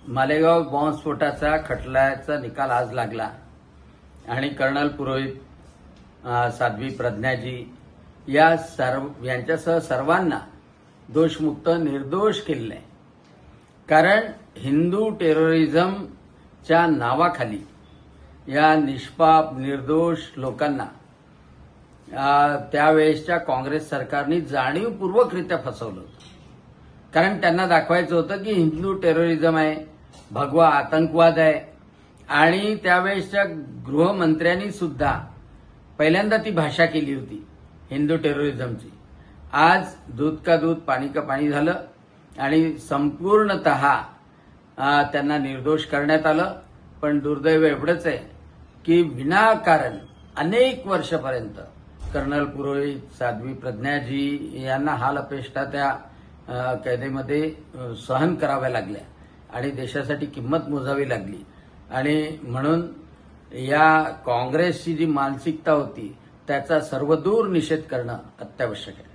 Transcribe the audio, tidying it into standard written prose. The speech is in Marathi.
मालेगाव बॉम्बस्फोटाचा खटल्याचा निकाल आज लागला आणि कर्नल पुरोहित, साध्वी प्रज्ञाजी यांच्यासह सर्वांना दोषमुक्त निर्दोष केले. कारण हिंदू टेररिझमच्या नावाखाली या निष्पाप निर्दोष लोकांना त्यावेळेसच्या काँग्रेस सरकारने जाणीवपूर्वकरित्या फसवलं होतं. कारण त्यांना दाखवायचं होतं की हिंदू टेररिझम आहे, भगवा आतंकवाद आहे. आणि त्यावेळेसच्या गृहमंत्र्यांनी सुद्धा पहिल्यांदा ती भाषा केली होती हिंदू टेररिझमची. आज दूध का दूध पाणी का पाणी झालं आणि संपूर्णतः त्यांना निर्दोष करण्यात आलं. पण दुर्दैव एवढंच आहे की विनाकारण अनेक वर्षापर्यंत कर्नल पुरोहित, साध्वी प्रज्ञाजी यांना हाल अपेष्टा त्या कैदेमध्ये सहन कराव्या लागल्या आणि देशासाठी किंमत मोजावी लागली. आणि म्हणून या काँग्रेसची जी मानसिकता होती त्याचा सर्वदूर निषेध करणं अत्यावश्यक आहे.